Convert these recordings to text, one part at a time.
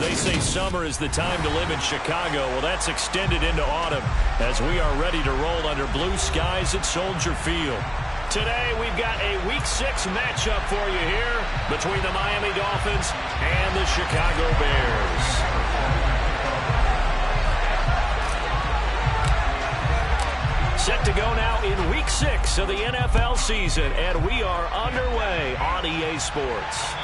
They say summer is the time to live in Chicago. Well, that's extended into autumn as we are ready to roll under blue skies at Soldier Field. Today, we've got a Week 6 matchup for you here between the Miami Dolphins and the Chicago Bears. Set to go now in Week 6 of the NFL season, and we are underway on EA Sports.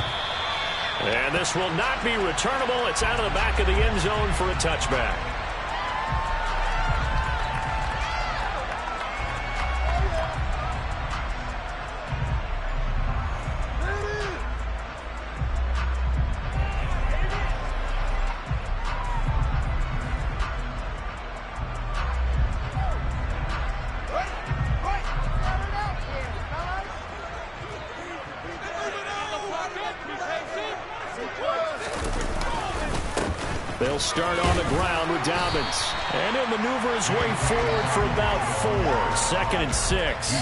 And this will not be returnable. It's out of the back of the end zone for a touchback. They'll start on the ground with Dobbins. And he'll maneuver his way forward for about 4. 2nd and 6.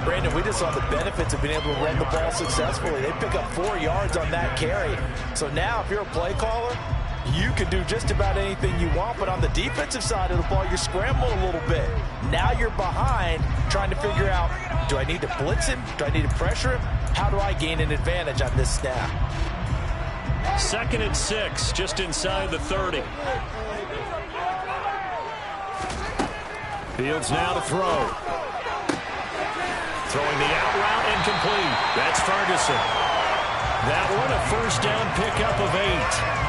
Brandon, we just saw the benefits of being able to run the ball successfully. They pick up 4 yards on that carry. So now if you're a play caller, you can do just about anything you want. But on the defensive side of the ball, you're scrambling a little bit. Now you're behind trying to figure out, do I need to blitz him? Do I need to pressure him? How do I gain an advantage on this snap? 2nd and 6, just inside the 30. Fields now to throw. Throwing the out route incomplete. That's Ferguson. That one a first down pickup of 8.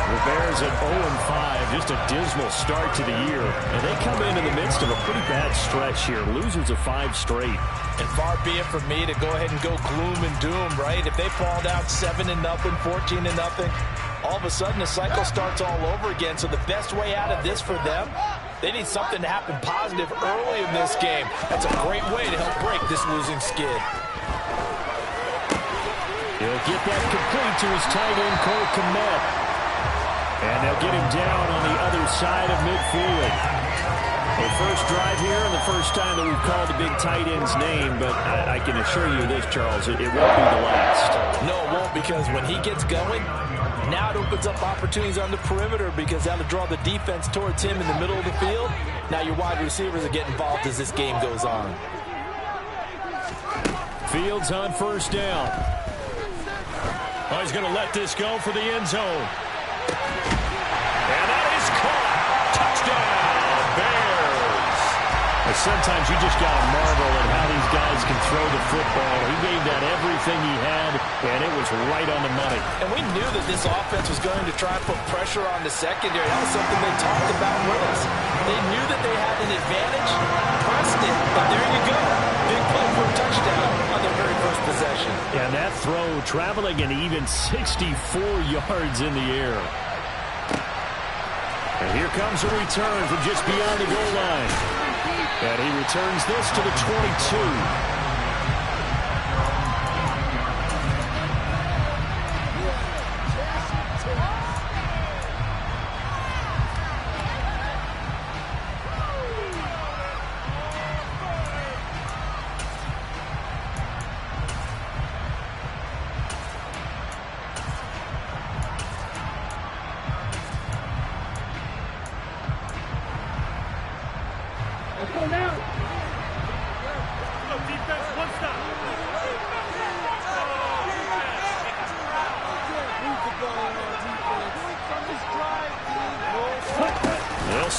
The Bears at 0-5, just a dismal start to the year. And they come in the midst of a pretty bad stretch here. Losers of 5 straight. And far be it from me to go ahead and go gloom and doom, right? If they fall down 7-0, 14-0, all of a sudden the cycle starts all over again. So the best way out of this for them, they need something to happen positive early in this game. That's a great way to help break this losing skid. He'll get that complete to his tight end, Cole Kmet. And they'll get him down on the other side of midfield. A first drive here, and the first time that we've called a big tight end's name, but I can assure you this, Charles, it won't be the last. No, it won't, because when he gets going, now it opens up opportunities on the perimeter because that'll draw the defense towards him in the middle of the field. Now your wide receivers are getting involved as this game goes on. Fields on first down. Oh, he's going to let this go for the end zone. And that is caught. Touchdown, Bears. And sometimes you just got to marvel at how these guys can throw the football. He gave that everything he had, and it was right on the money. And we knew that this offense was going to try and put pressure on the secondary. That was something they talked about with us. They knew that they had an advantage, pressed it, but there you go. Big play for a touchdown on their very first possession. And that throw traveling an even 64 yards in the air. And here comes a return from just beyond the goal line. And he returns this to the 22.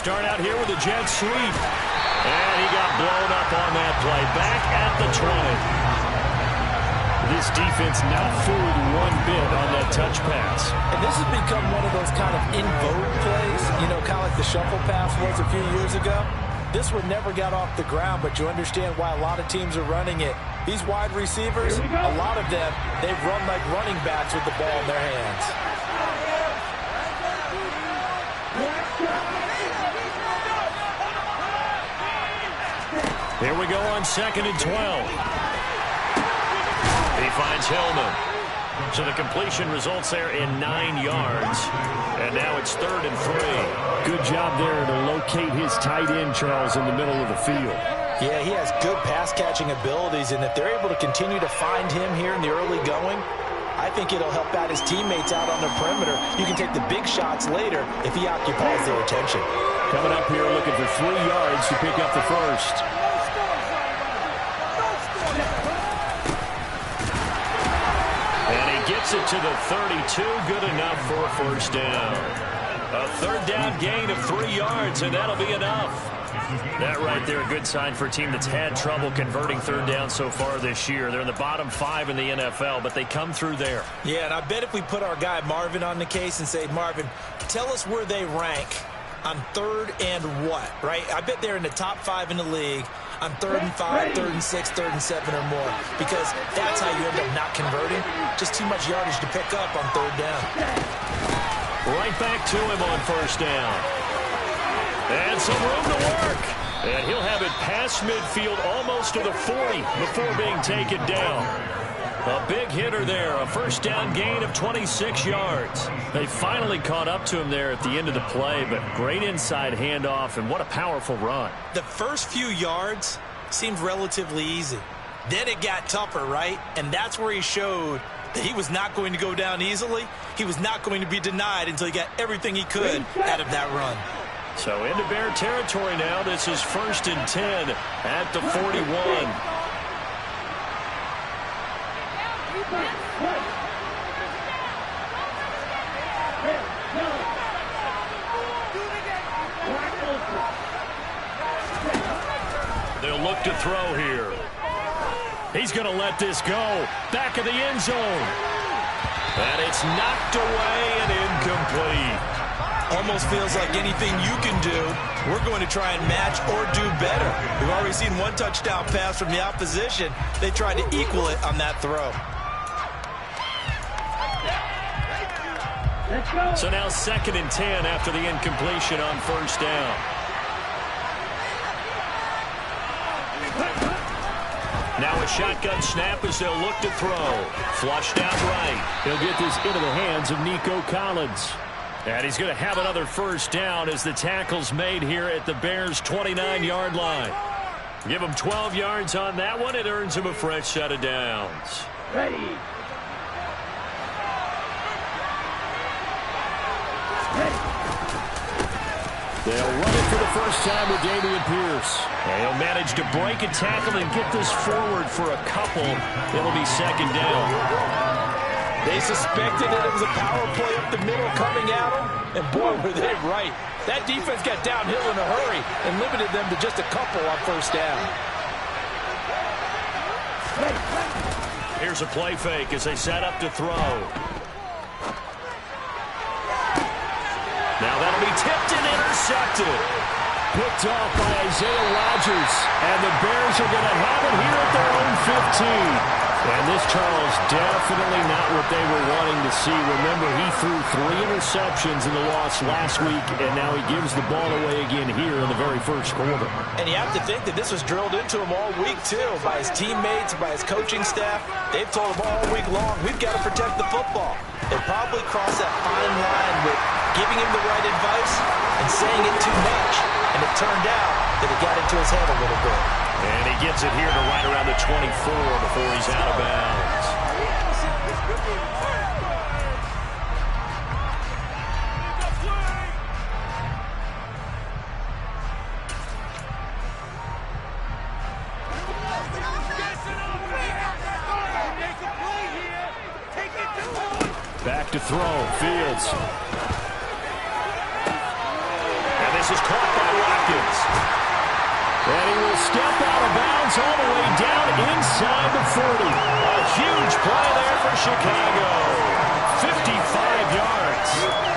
Start out here with a jet sweep. And he got blown up on that play. Back at the 20. This defense not fooled one bit on that touch pass. And this has become one of those kind of in vogue plays, you know, kind of like the shuffle pass was a few years ago. This one never got off the ground, but you understand why a lot of teams are running it. These wide receivers, a lot of them, they've run like running backs with the ball in their hands. Here we go on 2nd and 12. He finds Hillman. So the completion results there in 9 yards. And now it's 3rd and 3. Good job there to locate his tight end, Charles, in the middle of the field. Yeah, he has good pass-catching abilities, and if they're able to continue to find him here in the early going, I think it'll help out his teammates out on the perimeter. You can take the big shots later if he occupies their attention. Coming up here looking for 3 yards to pick up the first. And he gets it to the 32. Good enough for a first down. A third down gain of 3 yards, and that'll be enough. That right there, a good sign for a team that's had trouble converting third down so far this year. They're in the bottom 5 in the NFL, but they come through there. Yeah, and I bet if we put our guy Marvin on the case and say, Marvin, tell us where they rank on third and what, right? I bet they're in the top 5 in the league on 3rd and 5, 3rd and 6, 3rd and 7 or more, because that's how you end up not converting. Just too much yardage to pick up on third down. Right back to him on first down. And some room to work. And he'll have it past midfield almost to the 40 before being taken down. A big hitter there. A first down gain of 26 yards. They finally caught up to him there at the end of the play, but great inside handoff, and what a powerful run. The first few yards seemed relatively easy. Then it got tougher, right? And that's where he showed that he was not going to go down easily. He was not going to be denied until he got everything he could out of that run. So into Bear territory now. This is 1st and 10 at the 41. They'll look to throw here. He's going to let this go. Back of the end zone. And it's knocked away and incomplete. Almost feels like anything you can do, we're going to try and match or do better. We've already seen one touchdown pass from the opposition. They tried to equal it on that throw. So now 2nd and 10 after the incompletion on first down. Now a shotgun snap as they'll look to throw. Flushed out right. He'll get this into the hands of Nico Collins. And he's going to have another first down as the tackle's made here at the Bears' 29-yard line. Give him 12 yards on that one. It earns him a fresh set of downs. Ready. They'll run it for the first time with Dameon Pierce. And he'll manage to break a tackle and get this forward for a couple. It'll be 2nd down. They suspected that it was a power play up the middle coming at them, and boy, were they right. That defense got downhill in a hurry and limited them to just a couple on first down. Here's a play fake as they set up to throw. Now that'll be tipped and intercepted. Picked off by Isaiah Rodgers, and the Bears are going to have it here at their own 15. And this, Charles, definitely not what they were wanting to see. Remember, he threw 3 interceptions in the loss last week, and now he gives the ball away again here in the very first quarter. And you have to think that this was drilled into him all week, too, by his teammates, by his coaching staff. They've told him all week long, we've got to protect the football. They probably crossed that fine line with giving him the right advice and saying it too much. And it turned out that it got into his head a little bit. And he gets it here to right around the 24 before he's out of bounds. Back to throw, Fields. And this is caught by Watkins. And he will step out of bounds all the way down inside the 40. A huge play there for Chicago. 55 yards.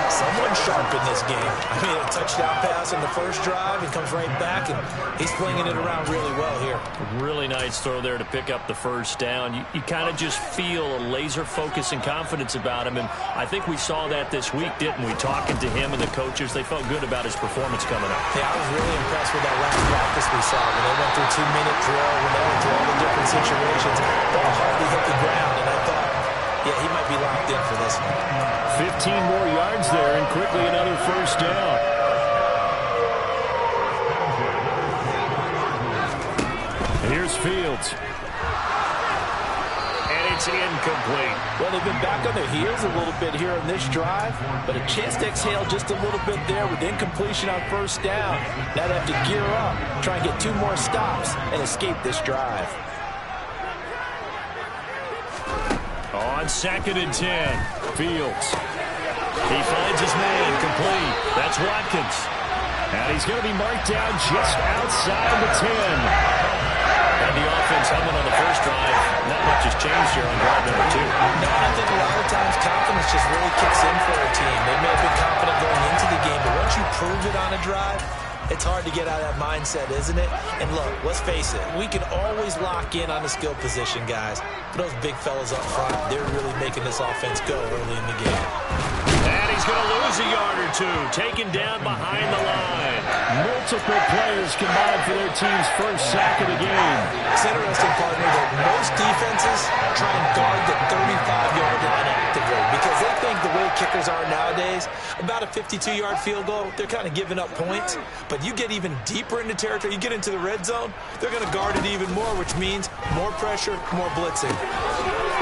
Someone sharp in this game. I mean, a touchdown pass on the first drive and comes right back, and he's flinging it around really well here. Really nice throw there to pick up the first down. You kind of just feel a laser focus and confidence about him, and I think we saw that this week, didn't we? Talking to him and the coaches, they felt good about his performance coming up. Yeah, I was really impressed with that last practice we saw when they went through 2-minute drill, when they went through all the different situations. Ball hardly hit the ground, and I thought, yeah, he might be locked in for this one. 15 more yards there, and quickly another first down. Here's Fields. And It's incomplete. Well, they've been back on their heels a little bit here on this drive, but a chance to exhale just a little bit there with incompletion on first down. Now they have to gear up, try and get 2 more stops, and escape this drive. On 2nd and 10, Fields. He finds his man, complete. That's Watkins. And he's going to be marked down just outside the 10. And the offense humming on the first drive. Not much has changed here on drive number 2. No, I think a lot of times confidence just really kicks in for a team. They may have been confident going into the game, but once you prove it on a drive, it's hard to get out of that mindset, isn't it? And look, let's face it, we can always lock in on the skill position, guys. But those big fellas up front, they're really making this offense go early in the game. And he's going to lose a yard or 2, taken down behind the line. Multiple players combined for their team's first sack of the game. It's interesting, partner, that most defenses try and guard the 35-yard line actively because they think the way kickers are nowadays, about a 52-yard field goal, they're kind of giving up points. But you get even deeper into territory, you get into the red zone, they're going to guard it even more, which means more pressure, more blitzing.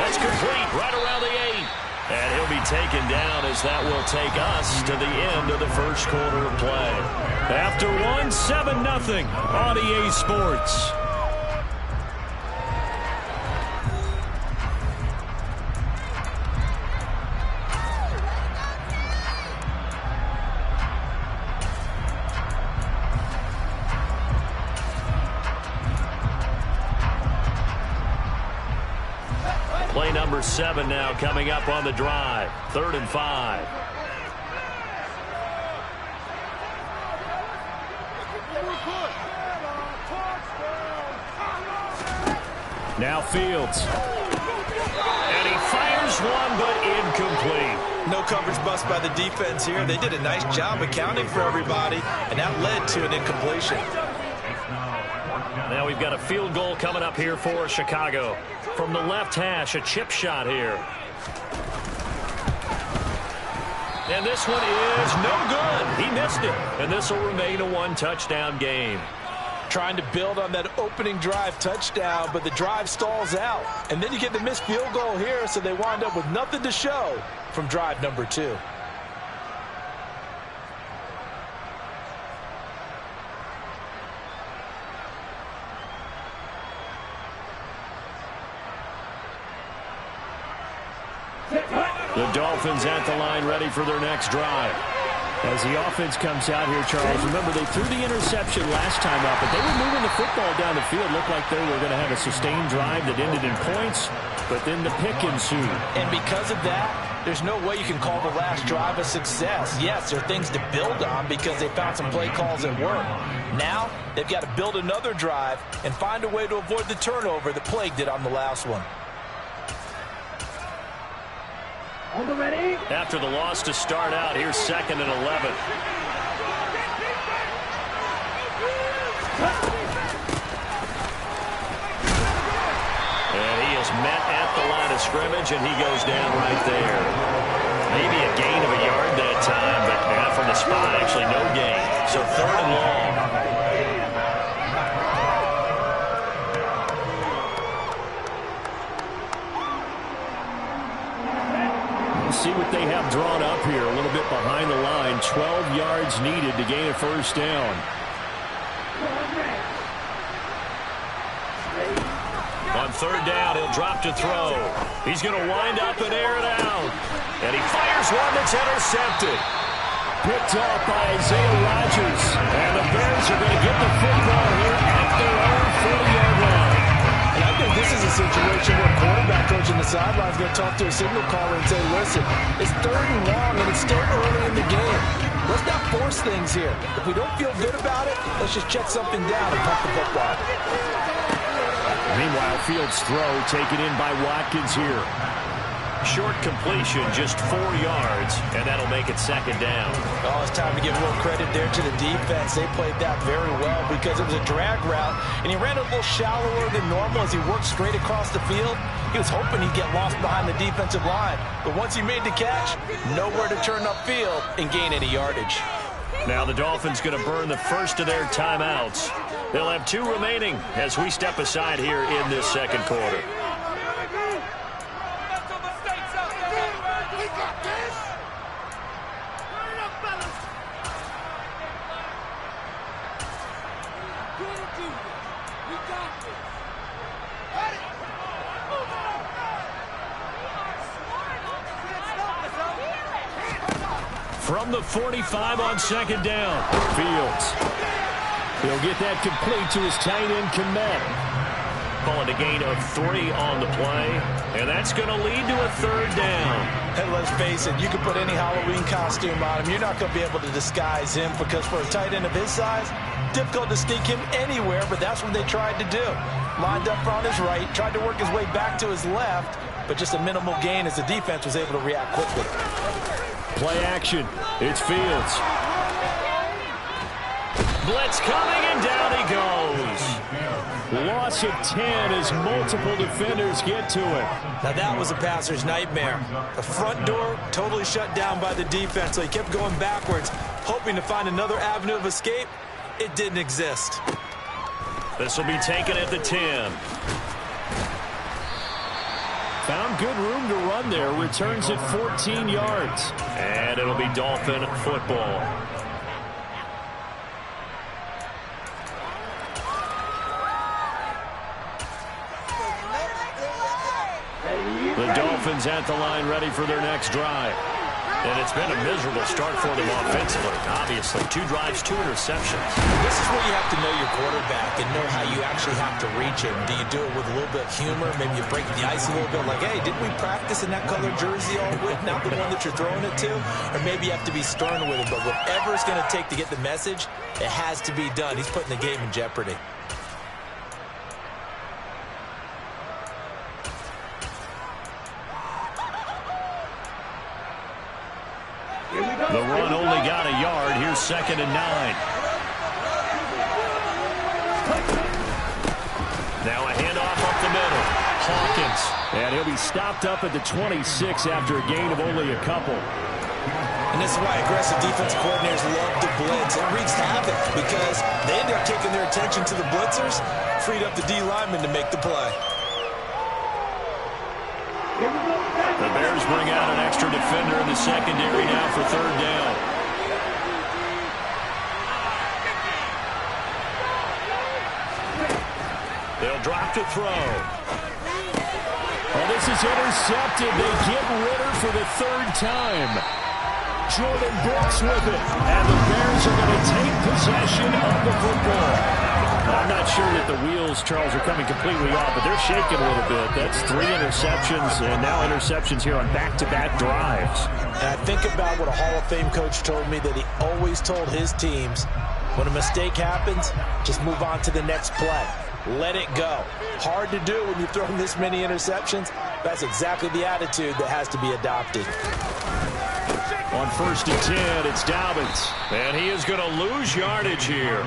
That's complete, right around the 8. And he'll be taken down as that will take us to the end of the first quarter of play. After 1, 7-0 on EA Sports. Play number 7 now coming up on the drive. 3rd and 5. Now Fields. And he fires one, but incomplete. No coverage bust by the defense here. They did a nice job accounting for everybody, and that led to an incompletion. Now we've got a field goal coming up here for Chicago. From the left hash, a chip shot here. And this one is no good. He missed it. And this will remain a 1-touchdown game. Trying to build on that opening drive touchdown, but the drive stalls out. And then you get the missed field goal here, so they wind up with nothing to show from drive number 2. The Dolphins at the line ready for their next drive. As the offense comes out here, Charles, remember they threw the interception last time out, but they were moving the football down the field. Looked like they were going to have a sustained drive that ended in points, but then the pick ensued. And because of that, there's no way you can call the last drive a success. Yes, there are things to build on because they found some play calls that work. Now, they've got to build another drive and find a way to avoid the turnover that plagued it on the last one. After the loss to start out, here's 2nd and 11. And he is met at the line of scrimmage, and he goes down right there. Maybe a gain of a yard that time, but from the spot, actually no gain. So 3rd and long. See what they have drawn up here a little bit behind the line. 12 yards needed to gain a first down. On 3rd down, he'll drop to throw. He's going to wind up and air it out. And he fires one that's intercepted. Picked off by Isaiah Rodgers. And the Bears are going to get the football here at their own 40-yard line. And I think this is a situation where a quarterback coach on the sideline is going to talk to a signal caller and say, listen, it's 3rd and long and it's still early in the game. Let's not force things here. If we don't feel good about it, let's just check something down and punt the football. Meanwhile, Fields' throw taken in by Watkins here. Short completion, just 4 yards, and that'll make it 2nd down. Oh, it's time to give a little credit there to the defense. They played that very well because it was a drag route, and he ran a little shallower than normal as he worked straight across the field. He was hoping he'd get lost behind the defensive line, but once he made the catch, nowhere to turn upfield and gain any yardage. Now the Dolphins going to burn the first of their timeouts. They'll have 2 remaining as we step aside here in this 2nd quarter. From the 45 on second down. Fields. He'll get that complete to his tight end, Komet. Calling a gain of 3 on the play. And that's going to lead to a third down. Hey, let's face it, you can put any Halloween costume on him. You're not going to be able to disguise him because for a tight end of his size, difficult to sneak him anywhere, but that's what they tried to do. Lined up on his right, tried to work his way back to his left, but just a minimal gain as the defense was able to react quickly. Play action. It's Fields. Blitz coming, and down he goes. Loss of 10 as multiple defenders get to it. Now that was a passer's nightmare. The front door totally shut down by the defense, so he kept going backwards, hoping to find another avenue of escape. It didn't exist. This will be taken at the 10. Found good room to run there. Returns at 14 yards. And it'll be Dolphin football. The Dolphins at the line ready for their next drive. And it's been a miserable start for them offensively. Obviously, 2 drives, 2 interceptions. This is where you have to know your quarterback and know how you actually have to reach him. Do you do it with a little bit of humor? Maybe you break the ice a little bit like, hey, didn't we practice in that color jersey all week? Not the one that you're throwing it to? Or maybe you have to be stern with him. But whatever it's going to take to get the message, it has to be done. He's putting the game in jeopardy. The run only got a yard. Here's 2nd and 9. Now a handoff up the middle. Hawkins. And he'll be stopped up at the 26 after a gain of only a couple. And this is why aggressive defensive coordinators love to blitz. It wreaks havoc because they end up taking their attention to the blitzers, freed up the D lineman to make the play. The Bears bring out an extra defender in the secondary now for 3rd down. They'll drop to throw. Oh, this is intercepted. They get Ritter for the 3rd time. Jordan Brooks with it. And the Bears are going to take possession of the football. I'm not sure that the wheels, Charles, are coming completely off, but they're shaking a little bit. That's 3 interceptions, and now interceptions here on back-to-back drives. And I think about what a Hall of Fame coach told me that he always told his teams, when a mistake happens, just move on to the next play. Let it go. Hard to do when you've thrown this many interceptions. That's exactly the attitude that has to be adopted. On 1st and 10, it's Dobbins. And he is going to lose yardage here.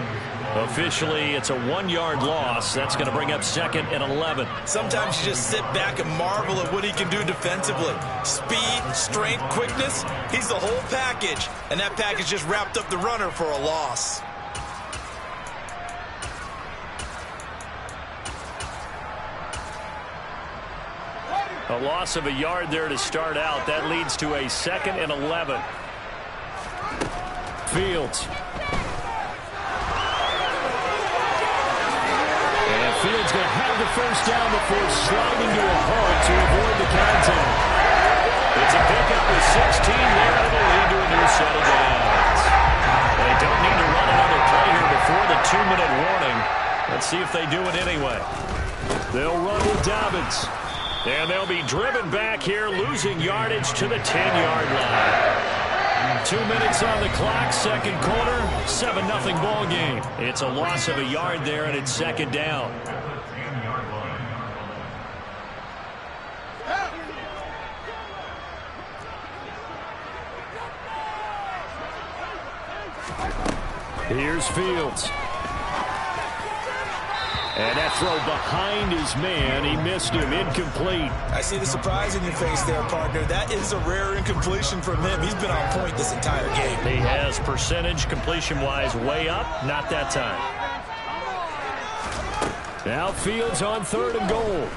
Officially, it's a 1-yard loss. That's going to bring up 2nd and 11. Sometimes you just sit back and marvel at what he can do defensively. Speed, strength, quickness, he's the whole package. And that package just wrapped up the runner for a loss. A loss of a yard there to start out. That leads to a 2nd and 11. Fields. And Fields going to have the 1st down before sliding to a halt to avoid the contact. It's a pickup with 16 there. It'll lead to a new set of downs. They don't need to run another play here before the 2-minute warning. Let's see if they do it anyway. They'll run with Dobbins. And they'll be driven back here, losing yardage to the 10-yard line. 2 minutes on the clock, 2nd quarter, 7-0 ball game. It's a loss of a yard there, and it's 2nd down. Here's Fields. And that throw behind his man. He missed him. Incomplete. I see the surprise in your face there, partner. That is a rare incompletion from him. He's been on point this entire game. He has percentage completion-wise way up. Not that time. Now Fields on 3rd and goal.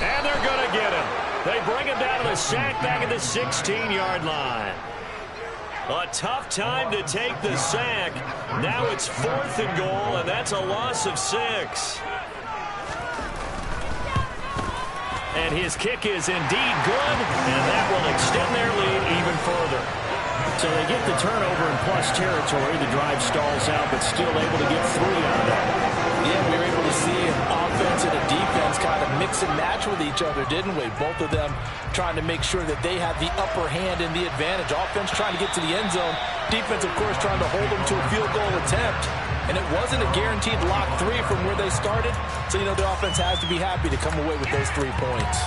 And they're going to get him. They bring him down to the sack back at the 16-yard line. A tough time to take the sack. Now it's 4th and goal, and that's a loss of 6. And his kick is indeed good, and that will extend their lead even further. So they get the turnover in plus territory. The drive stalls out, but still able to get 3 out of that. Yeah, we were able to see an offense and a defense kind of mix and match with each other, didn't we? Both of them trying to make sure that they had the upper hand and the advantage. Offense trying to get to the end zone. Defense, of course, trying to hold them to a field goal attempt. And it wasn't a guaranteed lock 3 from where they started. So, you know, the offense has to be happy to come away with those 3 points.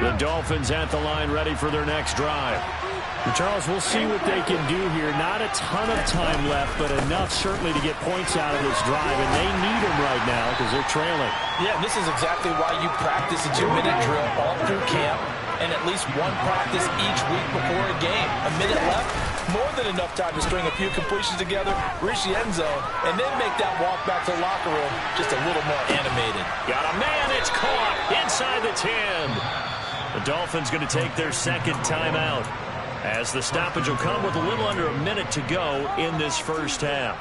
The Dolphins at the line ready for their next drive. And Charles, we'll see what they can do here. Not a ton of time left, but enough certainly to get points out of this drive, and they need them right now because they're trailing. Yeah, this is exactly why you practice a 2-minute drill all through camp and at least one practice each week before a game. A minute left, more than enough time to string a few completions together, reach the end zone, and then make that walk back to the locker room just a little more animated. Got a man, it's caught inside the 10. The Dolphins going to take their second timeout, as the stoppage will come with a little under a minute to go in this first half.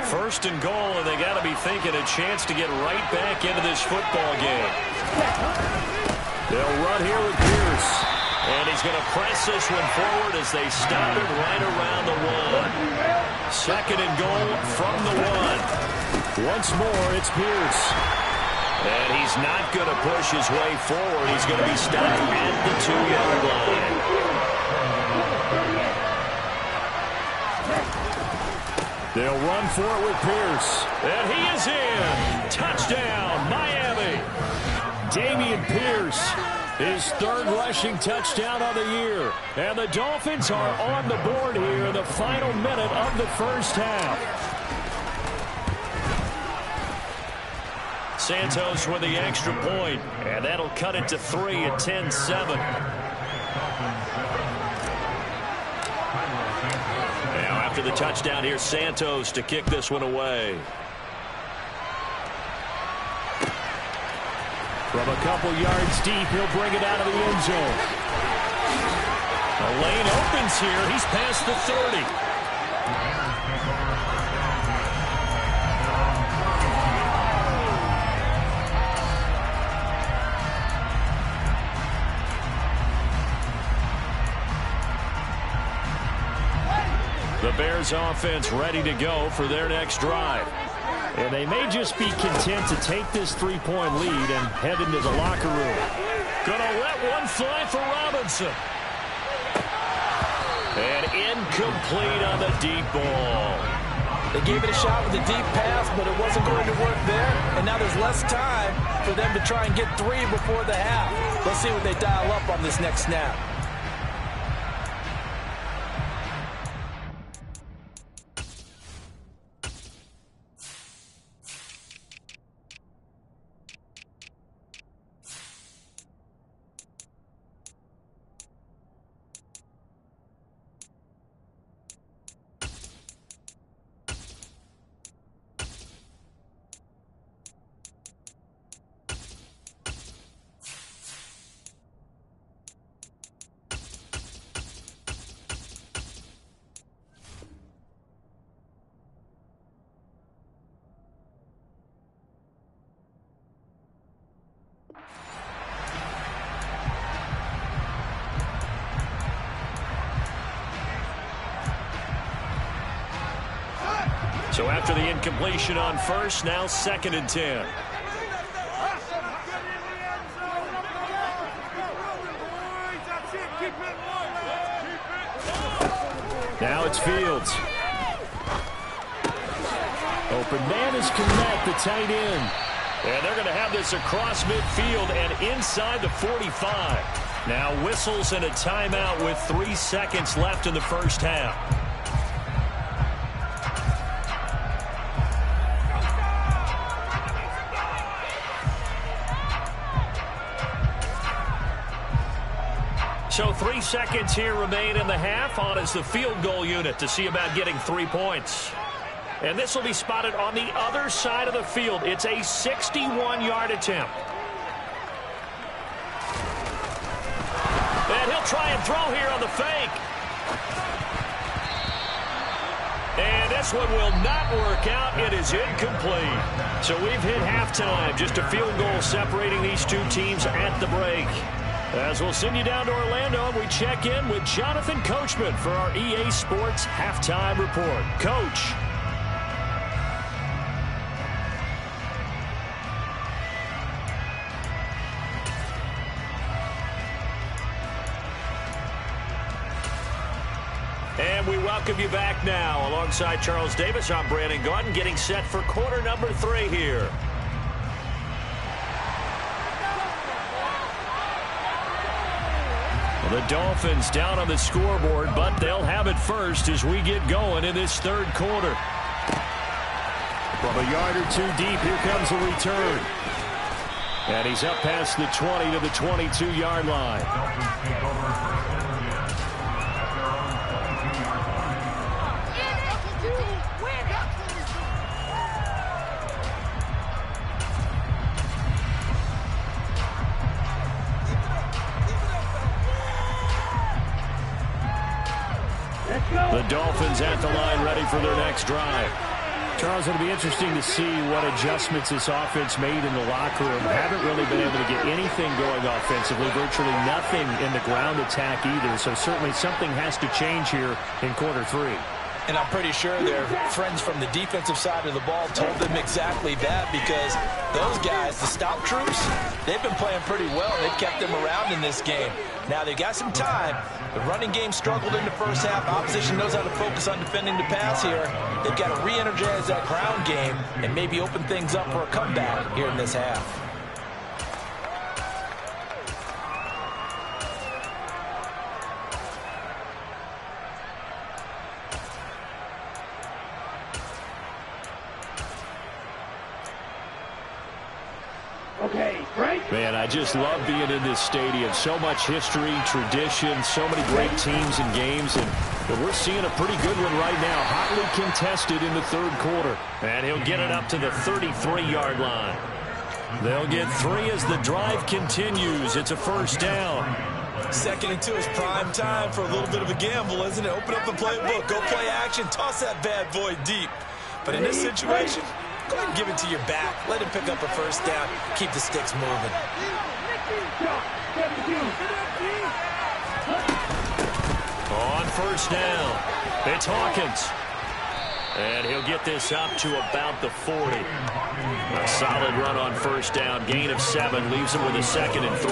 First and goal, and they got to be thinking a chance to get right back into this football game. They'll run here with Pierce, and he's going to press this one forward as they stop it right around the 1. Second and goal from the 1. Once more, it's Pierce. And he's not going to push his way forward. He's going to be stopped at the 2-yard line. They'll run for it with Pierce. And he is in. Touchdown, Miami. Dameon Pierce, his 3rd rushing touchdown of the year. And the Dolphins are on the board here in the final minute of the first half. Santos with the extra point, and that'll cut it to 3 at 10-7. Now after the touchdown, here's Santos to kick this one away. From a couple yards deep, he'll bring it out of the end zone. The lane opens here. He's past the 30. The Bears offense ready to go for their next drive. And they may just be content to take this 3-point lead and head into the locker room. Gonna let one fly for Robinson. And incomplete on the deep ball. They gave it a shot with a deep pass, but it wasn't going to work there. And now there's less time for them to try and get 3 before the half. Let's see what they dial up on this next snap. So after the incompletion on first, now 2nd and 10. Now it's Fields. Open man is Kmet, the tight end. And they're going to have this across midfield and inside the 45. Now whistles and a timeout with 3 seconds left in the first half. So 3 seconds here remain in the half. On is the field goal unit to see about getting 3 points. And this will be spotted on the other side of the field. It's a 61-yard attempt. And he'll try and throw here on the fake. And this one will not work out. It is incomplete. So we've hit halftime. Just a field goal separating these two teams at the break. As we'll send you down to Orlando, and we check in with Jonathan Coachman for our EA Sports Halftime Report. Coach. And we welcome you back now. Alongside Charles Davis, I'm Brandon Gaudin, getting set for quarter number 3 here. The Dolphins down on the scoreboard, but they'll have it first as we get going in this third quarter. From a yard or two deep, here comes the return. And he's up past the 20 to the 22-yard line. The Dolphins at the line ready for their next drive. Charles, it'll be interesting to see what adjustments this offense made in the locker room. Haven't really been able to get anything going offensively, virtually nothing in the ground attack either. So certainly something has to change here in quarter 3. And I'm pretty sure their friends from the defensive side of the ball told them exactly that, because those guys, the stop troops, they've been playing pretty well. They've kept them around in this game. Now they've got some time. The running game struggled in the first half. Opposition knows how to focus on defending the pass here. They've got to re-energize that ground game and maybe open things up for a comeback here in this half. Man, I just love being in this stadium. So much history, tradition, so many great teams and games, and we're seeing a pretty good one right now. Hotly contested in the third quarter. And he'll get it up to the 33-yard line. They'll get 3 as the drive continues. It's a first down. 2nd and 2 is prime time for a little bit of a gamble, isn't it? Open up the playbook, go play action, toss that bad boy deep. But in this situation, go ahead and give it to your back. Let him pick up a first down. Keep the sticks moving. On first down, it's Hawkins. And he'll get this up to about the 40. A solid run on first down. Gain of 7 leaves him with a 2nd and 3.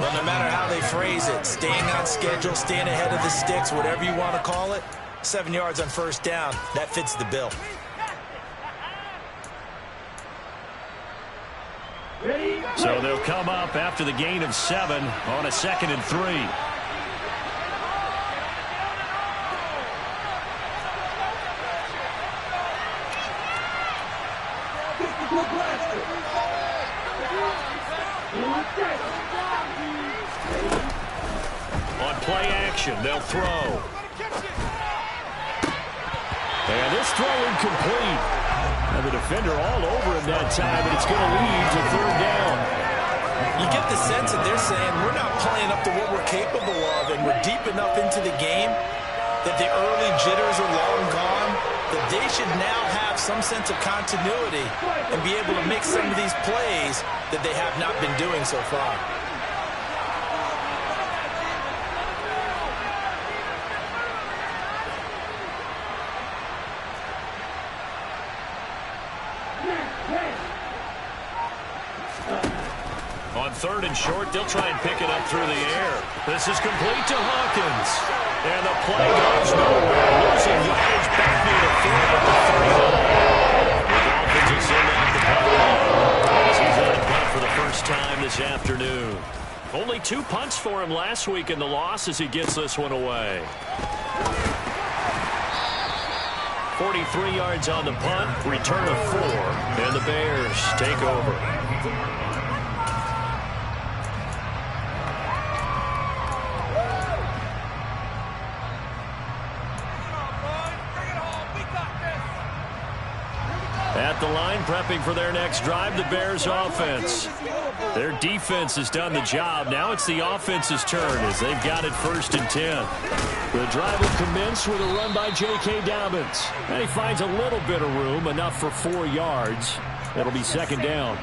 Well, no matter how they phrase it, staying on schedule, staying ahead of the sticks, whatever you want to call it, 7 yards on first down, that fits the bill. So they'll come up after the gain of 7 on a 2nd and 3. On play action, they'll throw. And this throw incomplete. And the defender all over him that time, and it's going to lead to 3rd down. You get the sense that they're saying we're not playing up to what we're capable of, and we're deep enough into the game that the early jitters are long gone, that they should now have some sense of continuity and be able to make some of these plays that they have not been doing so far. On 3rd and short, they'll try and pick it up through the air. This is complete to Hawkins. And the play goes nowhere. Losing yardage back near the 40 at the 39. The Dolphins will send out the punt as he's on a punt for the first time this afternoon. Only 2 punts for him last week in the loss as he gets this one away. 43 yards on the punt, return of 4, and the Bears take over. line, prepping for their next drive, the Bears offense. Their defense has done the job. Now it's the offense's turn as they've got it 1st and 10. The drive will commence with a run by J.K. Dobbins. And he finds a little bit of room, enough for 4 yards. It'll be 2nd down.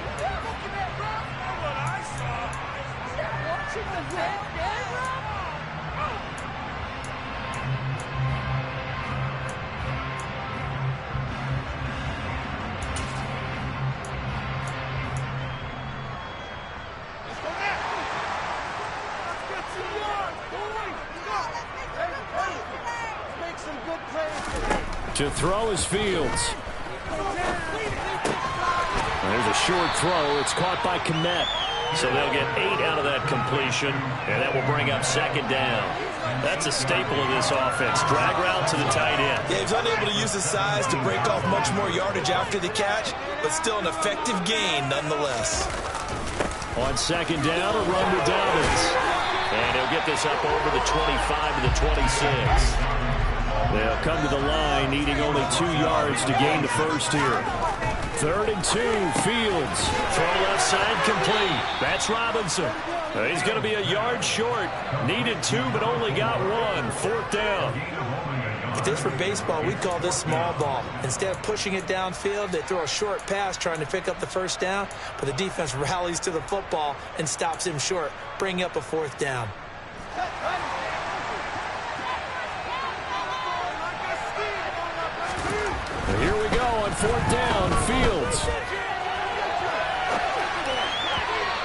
To throw is Fields. There's a short throw. It's caught by Kmet. So they'll get 8 out of that completion, and that will bring up 2nd down. That's a staple of this offense. Drag route to the tight end. Yeah, he's unable to use his size to break off much more yardage after the catch, but still an effective gain nonetheless. On 2nd down, a run to Dobbins. And he'll get this up over the 25 to the 26. They'll come to the line, needing only 2 yards to gain the first here. 3rd and 2, Fields. Throw left side complete. That's Robinson. He's going to be a yard short. Needed 2, but only got 1. 4th down. If this were baseball, we'd call this small ball. Instead of pushing it downfield, they throw a short pass trying to pick up the 1st down, but the defense rallies to the football and stops him short, bringing up a 4th down. Here we go on 4th down, Fields.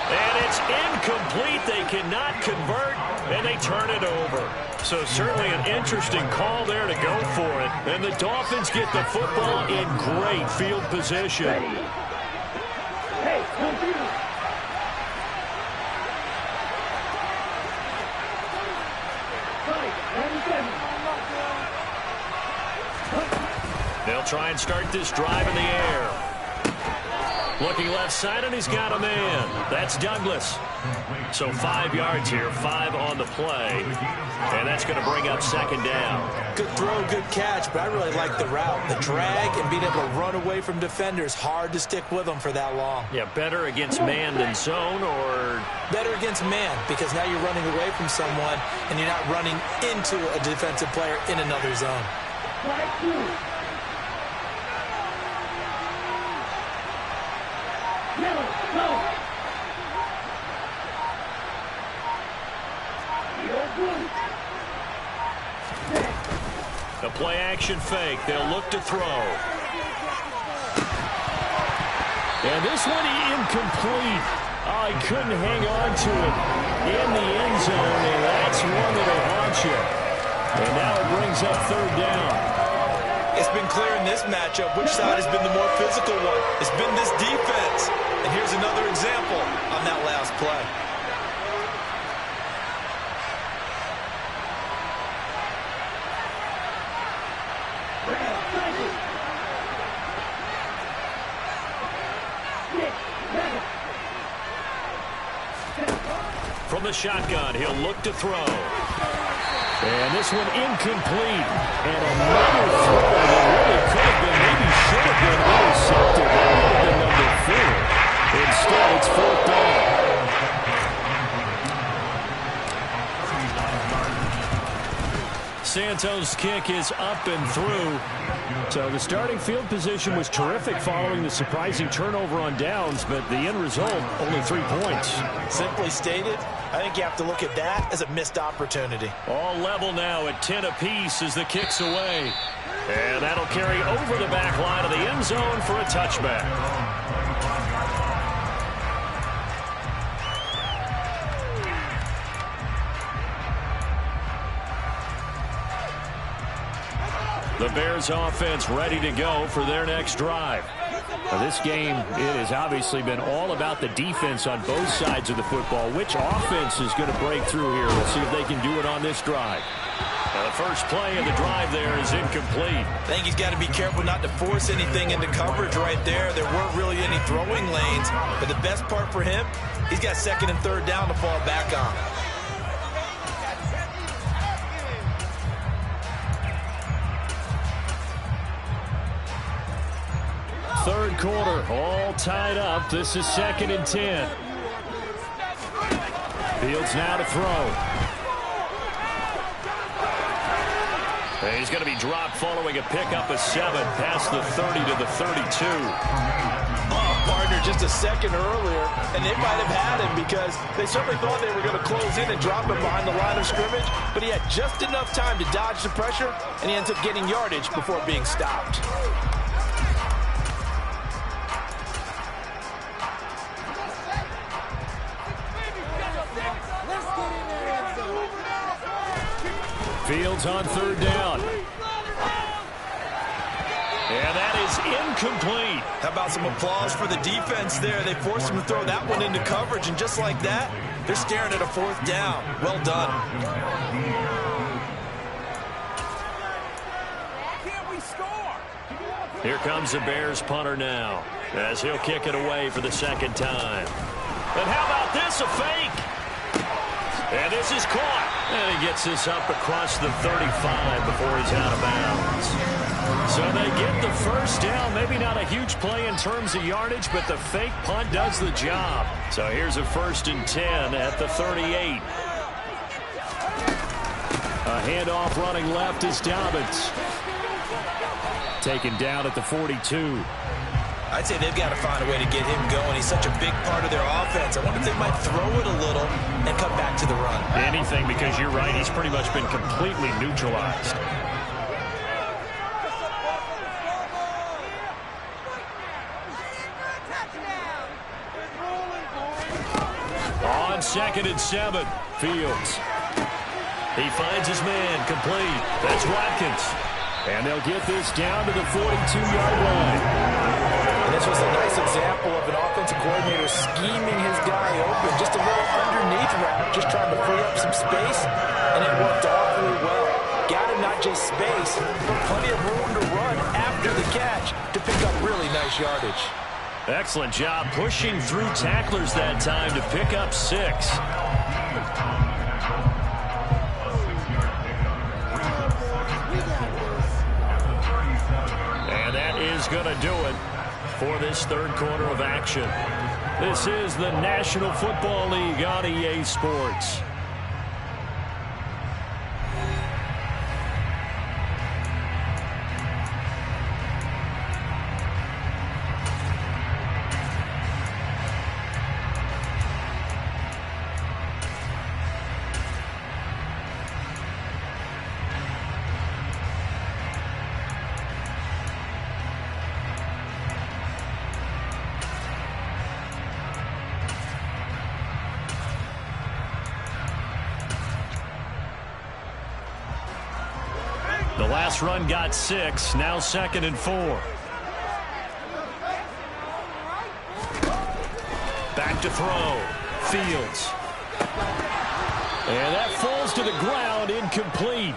And it's incomplete. They cannot convert, and they turn it over. So certainly an interesting call there to go for it. And the Dolphins get the football in great field position. They'll try and start this drive in the air. Looking left side, and he's got a man. That's Douglas. So 5 yards here, 5 on the play. And that's going to bring up 2nd down. Good throw, good catch, but I really like the route. The drag and being able to run away from defenders. Hard to stick with them for that long. Yeah, better against man than zone, or? Better against man, because now you're running away from someone, and you're not running into a defensive player in another zone. A play-action fake. They'll look to throw. And this one incomplete. Oh, he couldn't hang on to it in the end zone, and that's one that'll haunt you. And now it brings up 3rd down. It's been clear in this matchup which side has been the more physical one. It's been this defense. And here's another example on that last play. From the shotgun, he'll look to throw. And this one incomplete. And another throw that really could have been, maybe should have been intercepted. That would have been number 4. Instead, it's 4th down. Santos' kick is up and through. So the starting field position was terrific following the surprising turnover on downs, but the end result, only 3 points. Simply stated, I think you have to look at that as a missed opportunity. All level now at 10 apiece as the kick's away. And that'll carry over the back line of the end zone for a touchback. The Bears offense ready to go for their next drive. Now this game, it has obviously been all about the defense on both sides of the football. Which offense is going to break through here? We'll see if they can do it on this drive. Now the first play of the drive there is incomplete. I think he's got to be careful not to force anything into coverage right there. There weren't really any throwing lanes. But the best part for him, he's got 2nd and 3rd down to fall back on. third quarter, all tied up. This is 2nd and 10. Fields now to throw. He's going to be dropped following a pickup of 7 past the 30 to the 32. Partner just a second earlier, and they might have had him because they certainly thought they were going to close in and drop him behind the line of scrimmage, but he had just enough time to dodge the pressure, and he ends up getting yardage before being stopped. Fields on 3rd down. And that is incomplete. How about some applause for the defense there? They forced him to throw that one into coverage, and just like that, they're staring at a 4th down. Well done. Can't we score? Here comes the Bears punter now, as he'll kick it away for the 2nd time. And how about this, a fake? And this is caught. And he gets this up across the 35 before he's out of bounds. So they get the 1st down. Maybe not a huge play in terms of yardage, but the fake punt does the job. So here's a 1st and 10 at the 38. A handoff running left is Dobbins. Taken down at the 42. I'd say they've got to find a way to get him going. He's such a big part of their offense. I wonder if they might throw it a little and come back to the run. Anything, because you're right. He's pretty much been completely neutralized. On 2nd and 7, Fields. He finds his man, complete. That's Watkins. And they'll get this down to the 42-yard line. And this was a nice example of an offensive coordinator scheming his guy open. Just a little underneath route, just trying to free up some space, and it worked awfully well. Got him not just space, but plenty of room to run after the catch to pick up really nice yardage. Excellent job pushing through tacklers that time to pick up 6. And that is going to do it for this 3rd quarter of action. This is the National Football League on EA Sports. The last run got 6, now 2nd and 4. Back to throw. Fields. And that falls to the ground, incomplete.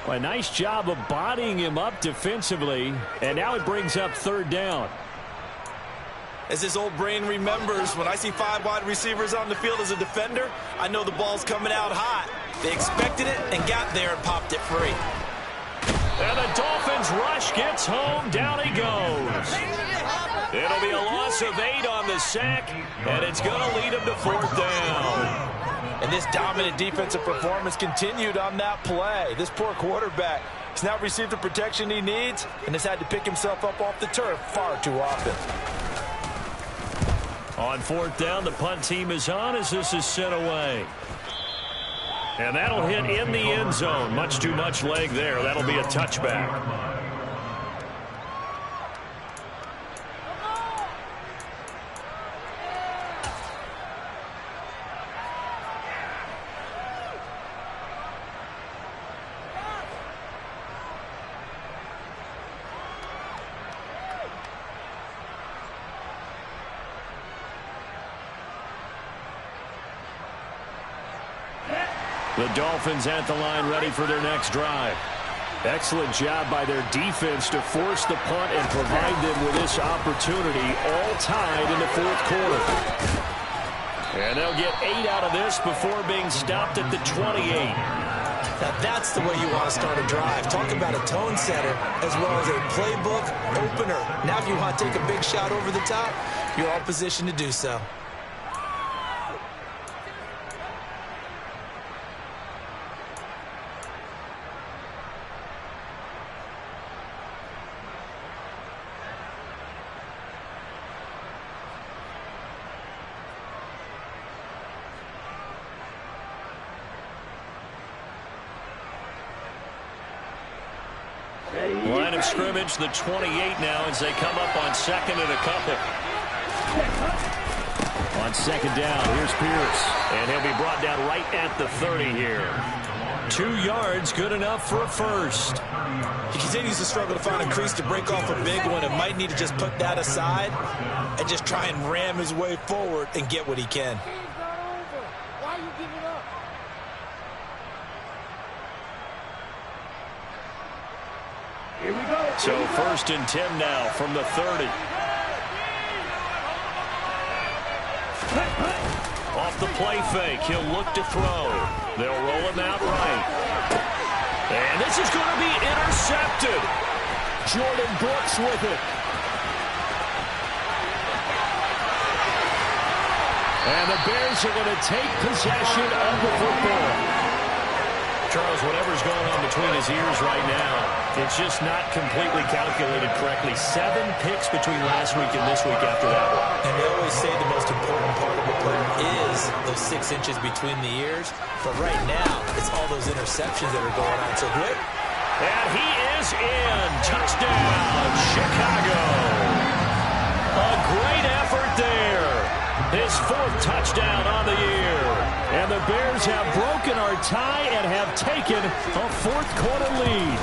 A nice job of bodying him up defensively, and now it brings up 3rd down. As his old brain remembers, when I see 5 wide receivers on the field as a defender, I know the ball's coming out hot. They expected it and got there and popped it free. And the Dolphins rush gets home. Down he goes. It'll be a loss of 8 on the sack, and it's going to lead him to 4th down. And this dominant defensive performance continued on that play. This poor quarterback has now received the protection he needs and has had to pick himself up off the turf far too often. On 4th down, the punt team is on as this is sent away. And that'll hit in the end zone. Much too much leg there. That'll be a touchback. The Dolphins at the line, ready for their next drive. Excellent job by their defense to force the punt and provide them with this opportunity, all tied in the 4th quarter. And they'll get 8 out of this before being stopped at the 28. Now that's the way you want to start a drive. Talk about a tone setter as well as a playbook opener. Now if you want to take a big shot over the top, you're all positioned to do so. Line of scrimmage, the 28 now as they come up on second and a couple. On second down, here's Pierce. And he'll be brought down right at the 30 here. 2 yards, good enough for a first. He continues to struggle to find a crease to break off a big one and might need to just put that aside and just try and ram his way forward and get what he can. Why are you giving up? Here we go. So first and 10 now from the 30. Off the play fake, he'll look to throw. They'll roll him out right. And this is going to be intercepted. Jordan Brooks with it. And the Bears are going to take possession of the football. Charles, whatever's going on between his ears right now, it's just not completely calculated correctly. 7 picks between last week and this week after that one. And they always say the most important part of a player is those 6 inches between the ears. But right now, it's all those interceptions that are going on. So quick. And he is in. Touchdown, Chicago. A great effort there. His 4th touchdown on the year. And the Bears have broken our tie and have taken a 4th quarter lead.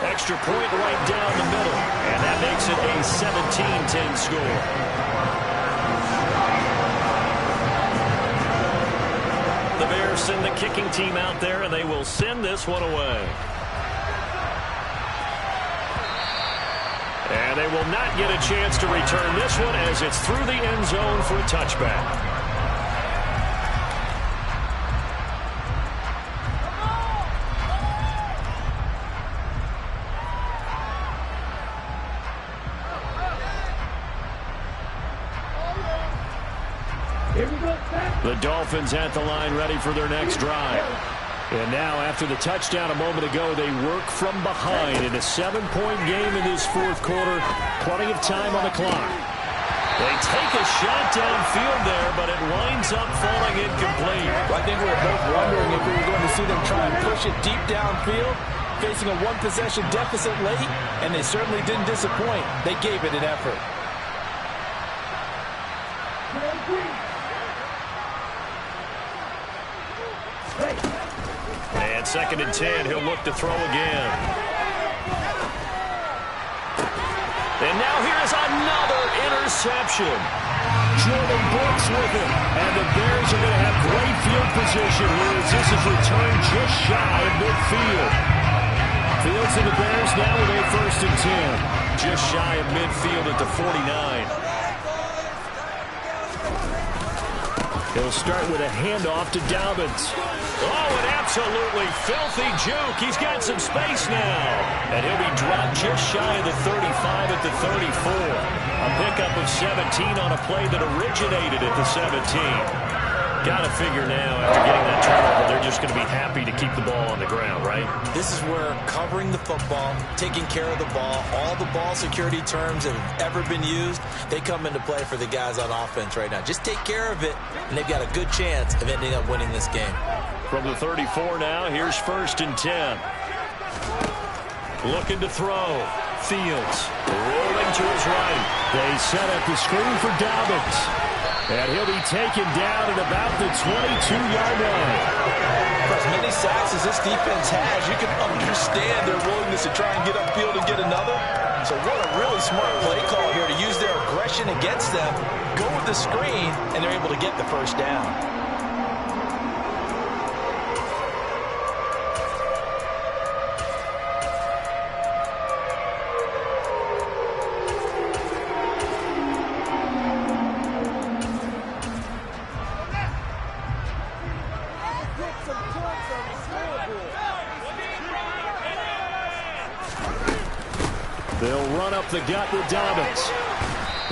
Extra point right down the middle. And that makes it a 17-10 score. The Bears send the kicking team out there, and they will send this one away. And they will not get a chance to return this one as it's through the end zone for a touchback. The Dolphins at the line ready for their next drive. And now after the touchdown a moment ago, they work from behind in a 7-point game in this 4th quarter. Plenty of time on the clock. They take a shot downfield there, but it winds up falling incomplete. I think we were both wondering if we were going to see them try and push it deep downfield, facing a 1-possession deficit late, and they certainly didn't disappoint. They gave it an effort. And second and 10, he'll look to throw again. And now here's another interception. Jordan Brooks with it. And the Bears are going to have great field position here as this is returned just shy of midfield. Fields and the Bears now with a 1st and 10. Just shy of midfield at the 49. He'll start with a handoff to Dobbins. Oh, an absolutely filthy juke. He's got some space now. And he'll be dropped just shy of the 35 at the 34. A pickup of 17 on a play that originated at the 17. Got to figure now, after getting that turnover, they're just going to be happy to keep the ball on the ground, right? This is where covering the football, taking care of the ball, all the ball security terms that have ever been used, they come into play for the guys on offense right now. Just take care of it, and they've got a good chance of ending up winning this game. From the 34 now, here's 1st and 10. Looking to throw. Fields rolling to his right. They set up the screen for Dobbins. And he'll be taken down at about the 22-yard line. For as many sacks as this defense has, you can understand their willingness to try and get upfield and get another. So what a really smart play call here to use their aggression against them, go with the screen, and they're able to get the 1st down. They'll run up the gut with Dobbins.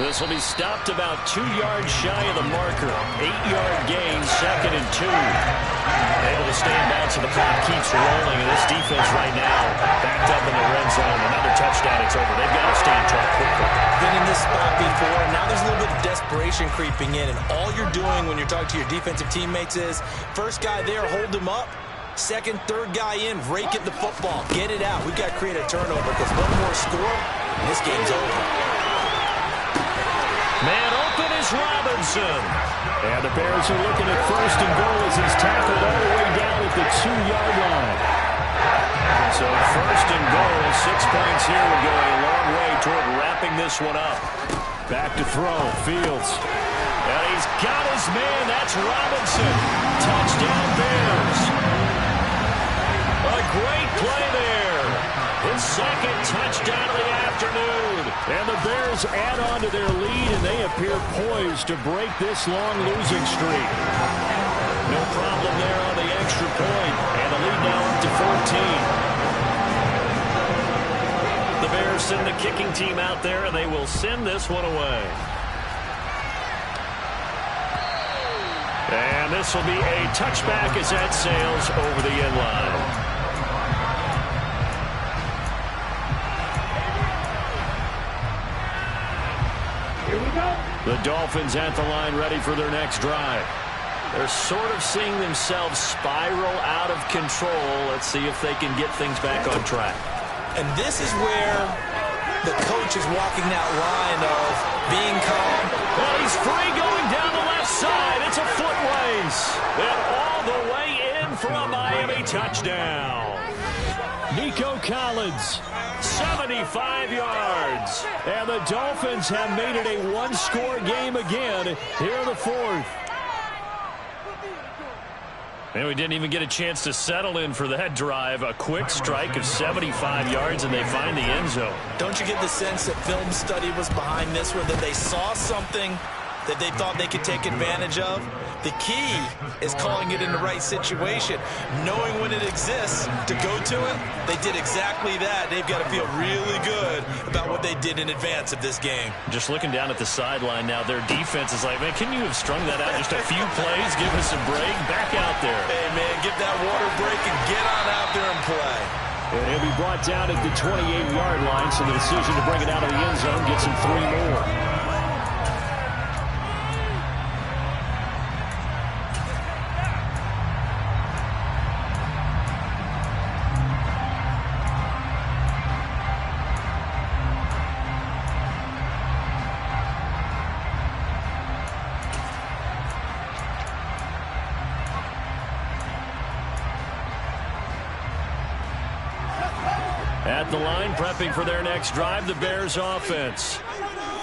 This will be stopped about 2 yards shy of the marker. 8-yard gain, 2nd and 2. Able to stay in bounds, so the clock keeps rolling. And this defense right now backed up in the red zone. Another touchdown, it's over. They've got to stand tall quickly. Been in this spot before. Now there's a little bit of desperation creeping in. And all you're doing when you're talking to your defensive teammates is, first guy there, hold him up. Second, third guy in, rake at the football. Get it out. We've got to create a turnover because one more score, and this game's over. Man open is Robinson. And the Bears are looking at 1st and goal as he's tackled all the way down at the 2-yard line. So 1st and goal, 6 points here would go a long way toward wrapping this one up. Back to throw, Fields. And he's got his man, that's Robinson. Touchdown Bears. A great play there. His 2nd touchdown of the afternoon. And the Bears add on to their lead, and they appear poised to break this long losing streak. No problem there on the extra point. And the lead now up to 14. The Bears send the kicking team out there, and they will send this one away. And this will be a touchback as that sails over the end line. The Dolphins at the line ready for their next drive. They're sort of seeing themselves spiral out of control. Let's see if they can get things back on track. And this is where the coach is walking that line of being calm. Well, he's free going down the left side. It's a foot race. And all the way in for a Miami touchdown. Nico Collins, 75 yards. And the Dolphins have made it a one-score game again here in the 4th. And we didn't even get a chance to settle in for that drive. A quick strike of 75 yards, and they find the end zone. Don't you get the sense that film study was behind this one, that they saw something that they thought they could take advantage of? The key is calling it in the right situation. Knowing when it exists to go to it, they did exactly that. They've got to feel really good about what they did in advance of this game. Just looking down at the sideline now, their defense is like, man, can you have strung that out just a few plays? Give us a break. Back out there. Hey, man, get that water break and get on out there and play. And he'll be brought down at the 28-yard line, so the decision to bring it out of the end zone gets him 3 more. At the line, prepping for their next drive, the Bears offense.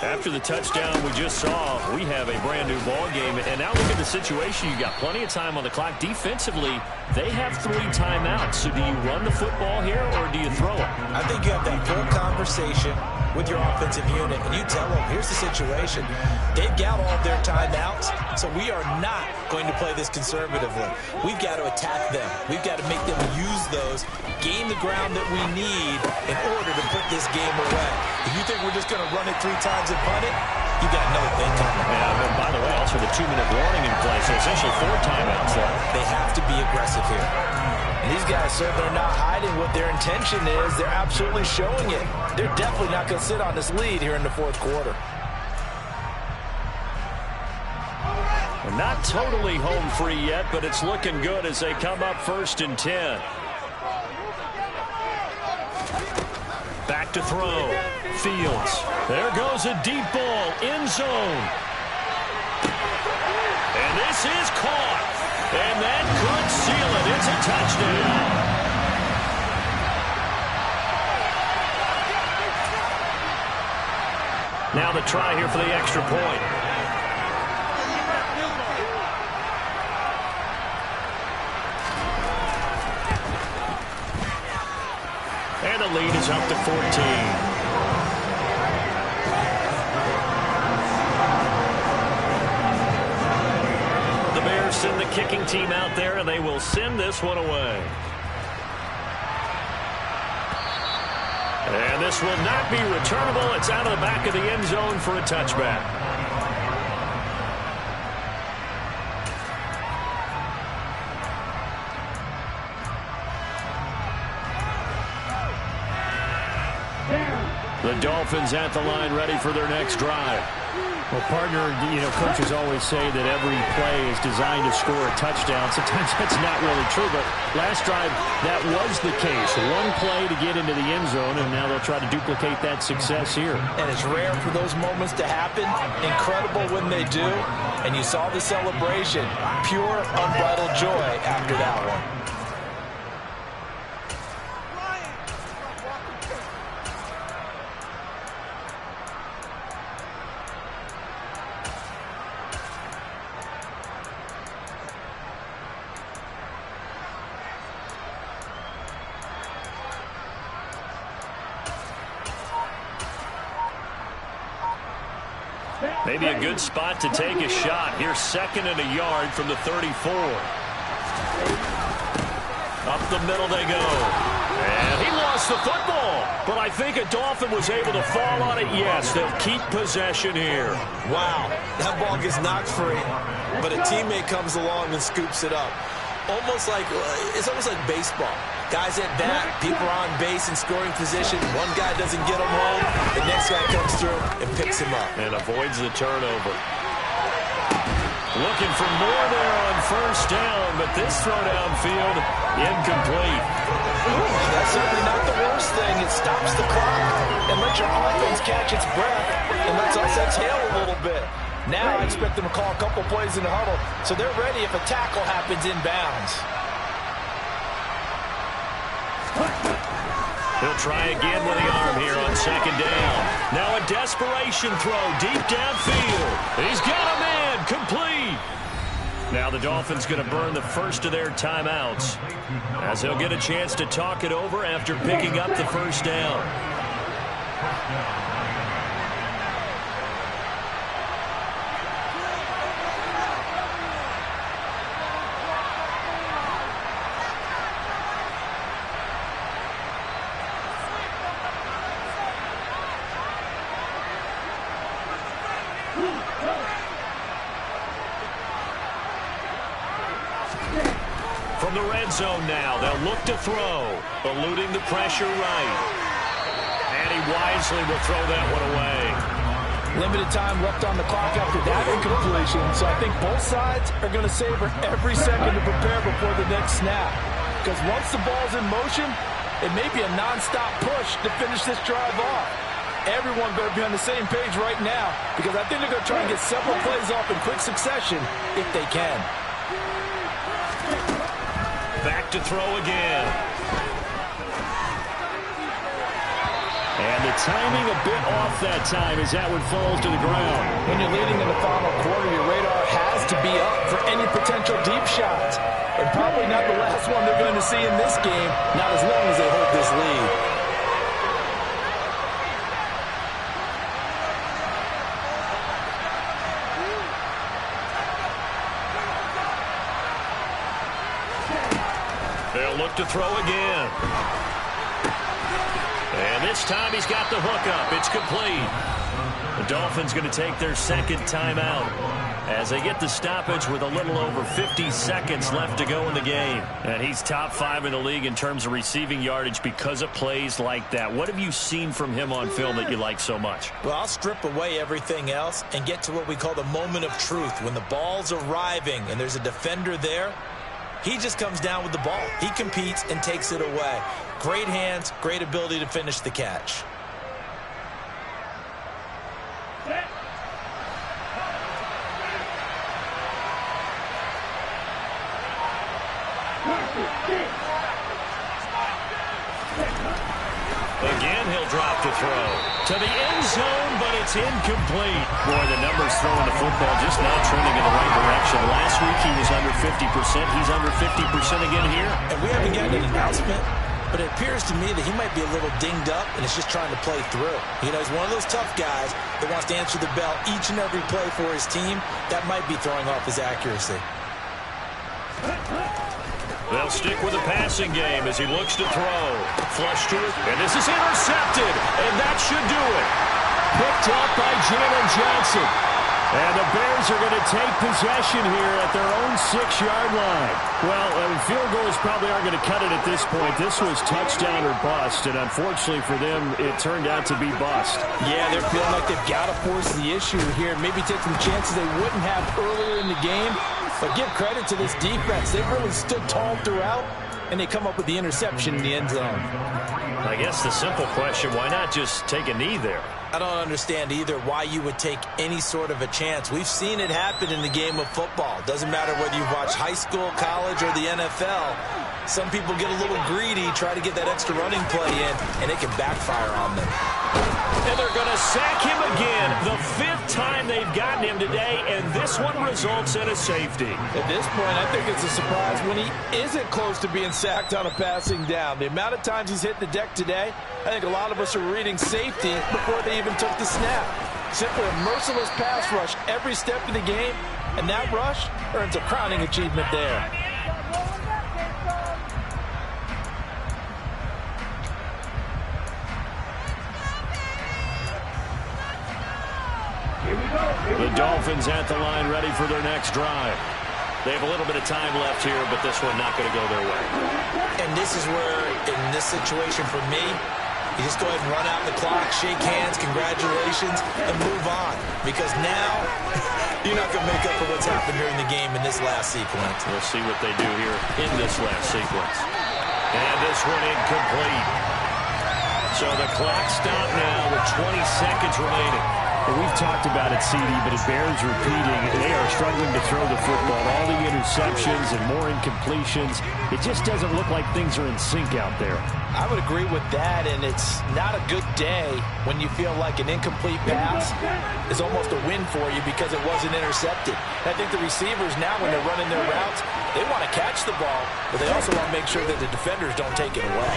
After the touchdown we just saw, we have a brand new ball game. And now look at the situation. You got plenty of time on the clock. Defensively, they have 3 timeouts. So do you run the football here or do you throw it? I think you have that full conversation with your offensive unit, and you tell them, here's the situation. They've got all their timeouts, so we are not going to play this conservatively. We've got to attack them. We've got to make them use those, gain the ground that we need in order to put this game away. If you think we're just going to run it 3 times and punt it, you got another thing coming. Yeah, and by the way, also the 2-minute warning in play, so essentially 4 timeouts left. They have to be aggressive here. And these guys certainly are not hiding what their intention is. They're absolutely showing it. They're definitely not going to sit on this lead here in the 4th quarter. Well, not totally home free yet, but it's looking good as they come up 1st and 10. Back to throw. Fields. There goes a deep ball. End zone. And this is caught. And that could seal it. It's a touchdown. Now the try here for the extra point. And the lead is up to 14. Send the kicking team out there, and they will send this one away. And this will not be returnable. It's out of the back of the end zone for a touchback. The Dolphins at the line ready for their next drive. Well, partner, coaches always say that every play is designed to score a touchdown. Sometimes that's not really true, but last drive, that was the case. One play to get into the end zone, and now they'll try to duplicate that success here. And it's rare for those moments to happen. Incredible when they do. And you saw the celebration. Pure, unbridled joy after that one. Maybe a good spot to take a shot. Here's 2nd and a yard from the 34. Up the middle they go. And he lost the football. But I think a Dolphin was able to fall on it. Yes, they'll keep possession here. Wow, that ball gets knocked free, but a teammate comes along and scoops it up. It's almost like baseball. Guys at bat, people are on base in scoring position. One guy doesn't get him home. The next guy comes through and picks him up. And avoids the turnover. Looking for more there on first down, but this throw downfield, incomplete. That's certainly not the worst thing. It stops the clock and lets your offense catch its breath and lets us exhale a little bit. Now I expect them to call a couple plays in the huddle, so they're ready if a tackle happens inbounds. He'll try again with the arm here on 2nd down. Now a desperation throw deep downfield. He's got a man, complete. Now the Dolphins going to burn the first of their timeouts as he'll get a chance to talk it over after picking up the first down. From the red zone now, they'll look to throw, eluding the pressure right. And he wisely will throw that one away. Limited time left on the clock after that incompletion, so I think both sides are going to savor every second to prepare before the next snap. Because once the ball's in motion, it may be a non-stop push to finish this drive off. Everyone better be on the same page right now, because I think they're going to try and get several plays off in quick succession if they can. Back to throw again. And the timing a bit off that time as that one falls to the ground. When you're leading in the final quarter, your radar has to be up for any potential deep shots. And probably not the last one they're going to see in this game, not as long as they hold this lead. They'll look to throw again. And this time he's got the hook up. It's complete. The Dolphins going to take their 2nd timeout as they get the stoppage with a little over 50 seconds left to go in the game. And he's top 5 in the league in terms of receiving yardage because of plays like that. What have you seen from him on film that you like so much? Well, I'll strip away everything else and get to what we call the moment of truth. When the ball's arriving and there's a defender there, he just comes down with the ball. He competes and takes it away. Great hands, great ability to finish the catch. Again, he'll drop to throw. To the end zone, but it's incomplete. Boy, the numbers throwing the football just not trending in the right direction. Last week he was under 50%. He's under 50% again here. And we haven't gotten an announcement, but it appears to me that he might be a little dinged up and is just trying to play through. You know, he's one of those tough guys that wants to answer the bell each and every play for his team. That might be throwing off his accuracy. They'll stick with the passing game as he looks to throw. Flush to it, and this is intercepted, and that should do it. Picked up by Jalen Johnson. And the Bears are going to take possession here at their own 6-yard line. Well, field goals probably aren't going to cut it at this point. This was touchdown or bust, and unfortunately for them, it turned out to be bust. Yeah, they're feeling like they've got to force the issue here. Maybe take some chances they wouldn't have earlier in the game. But give credit to this defense. They've really stood tall throughout, and they come up with the interception in the end zone. I guess the simple question, why not just take a knee there? I don't understand either why you would take any sort of a chance. We've seen it happen in the game of football. Doesn't matter whether you watch high school, college, or the NFL. Some people get a little greedy, try to get that extra running play in, and it can backfire on them. And they're going to sack him again. The 5th time they've gotten him today, and this one results in a safety. At this point, I think it's a surprise when he isn't close to being sacked on a passing down. The amount of times he's hit the deck today, I think a lot of us are reading safety before they even took the snap. Simply a merciless pass rush every step of the game, and that rush earns a crowning achievement there. The Dolphins at the line, ready for their next drive. They have a little bit of time left here, but this one not going to go their way. And this is where, in this situation for me, you just go ahead and run out the clock, shake hands, congratulations, and move on. Because now, you're not going to make up for what's happened during the game in this last sequence. We'll see what they do here in this last sequence. And this one incomplete. So the clock stopped now with 20 seconds remaining. And we've talked about it, CD, but it bears repeating. They are struggling to throw the football. All the interceptions and more incompletions. It just doesn't look like things are in sync out there. I would agree with that, and it's not a good day when you feel like an incomplete pass is almost a win for you because it wasn't intercepted. And I think the receivers now, when they're running their routes, they want to catch the ball, but they also want to make sure that the defenders don't take it away.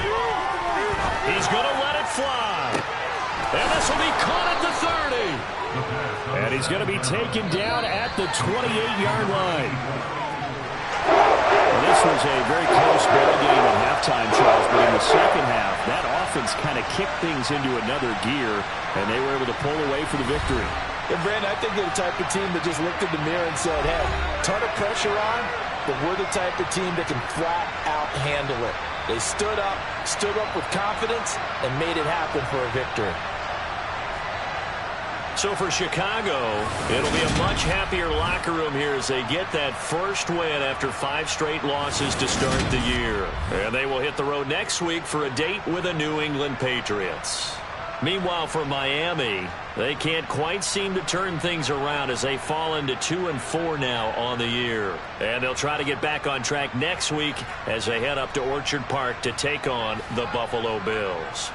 He's going to let it fly. And this will be caught at the 30. And he's going to be taken down at the 28-yard line. Well, this was a very close ball game at halftime, Charles, but in the second half, that offense kind of kicked things into another gear, and they were able to pull away for the victory. And Brandon, I think they're the type of team that just looked in the mirror and said, hey, ton of pressure on, but we're the type of team that can flat out handle it. They stood up with confidence, and made it happen for a victory. So for Chicago, it'll be a much happier locker room here as they get that first win after 5 straight losses to start the year. And they will hit the road next week for a date with the New England Patriots. Meanwhile, for Miami, they can't quite seem to turn things around as they fall into 2-4 now on the year. And they'll try to get back on track next week as they head up to Orchard Park to take on the Buffalo Bills.